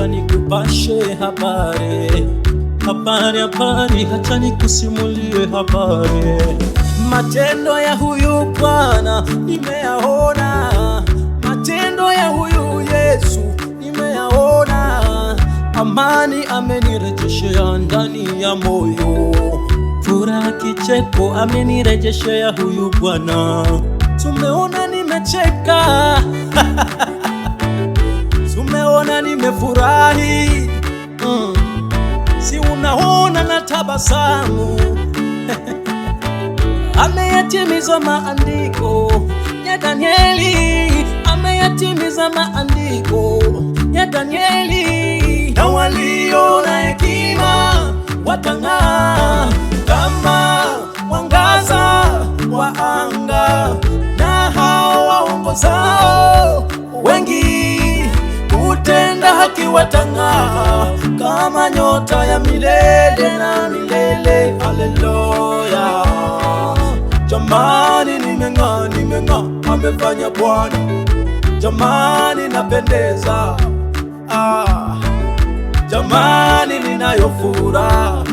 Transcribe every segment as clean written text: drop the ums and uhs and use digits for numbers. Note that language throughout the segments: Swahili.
acha nikupashe habari, acha nikusimulie habari. Matendo ya huyu Bwana nimeyaona, matendo ya huyu Yesu nimeyaona. Amani amenirejeshea ndani ya moyo, furaha kicheko amenirejeshea huyu Bwana. Tumeona nimecheka tumeona nimefurahi, si unaona na tabasamu ameyatimiza maandiko ya Danieli, ameyatimiza maandiko ya Danieli. Na walio na hekima watang'aa kama mwangaza wa anga, na hao waongozao wengi kutenda haki watang'aa kama nyota ya milele na milele. Haleluya! Jamani, nimeng'aa, amefanya Bwana. Jamani, napendeza, jamani, ninayo furaha.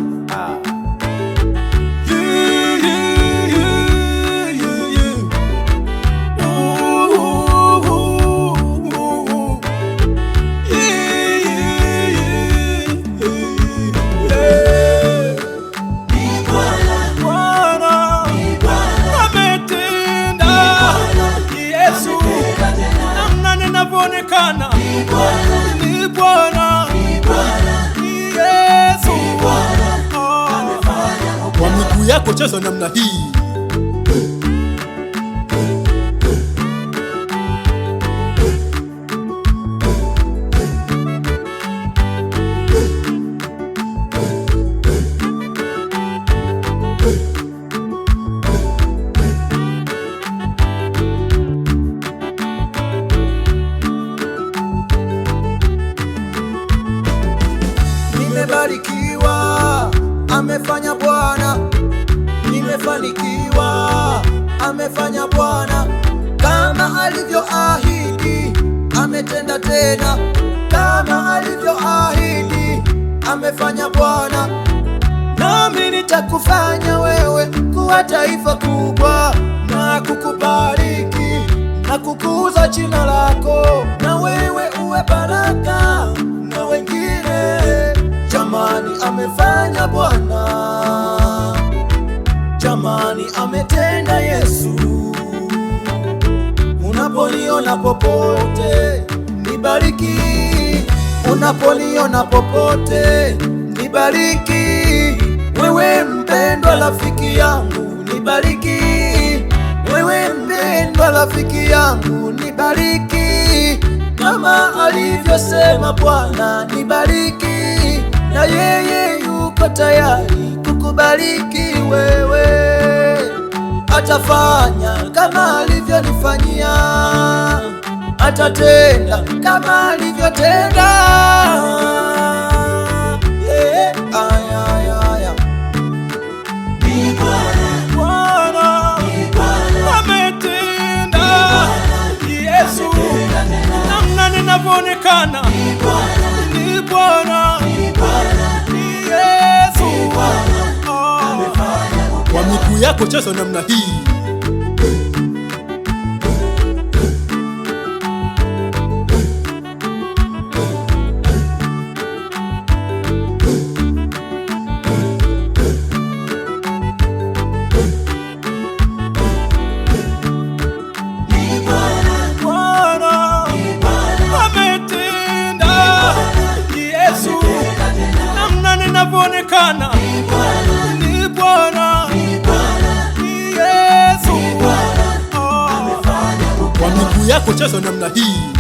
Ni Bwana, ni Yesu. Kwa miguu yako cheza namna hii. Nimebarikiwa, amefanya Bwana. Nimefanikiwa, amefanya Bwana. Kama alivyoahidi, ametenda tena. Kama alivyoahidi, amefanya Bwana. Nami nitakufanya wewe kuwa taifa kubwa, na kukubariki na kukuza jina lako, na wewe uwe baraka na wengine. Jamani, amefanya Bwana, jamani, ametenda Yesu. Unaponiona popote nibariki, unaponiona popote nibariki. Wewe mpendwa rafiki yangu nibariki, wewe mpendwa rafiki yangu nibariki. Kama alivyosema Bwana nibariki, na yeye yuko tayari kukubariki wewe. Atafanya kama alivyonifanyia, atatenda kama alivyotenda. Ni Bwana, ametenda. Yesu, namna ninavyoonekana ni Bwana, ni Yesu. Kwa miguu yako cheza namna hii. Inavyoonekana ni Bwana, ni Yesu. Kwa miguu yako cheza namna hii.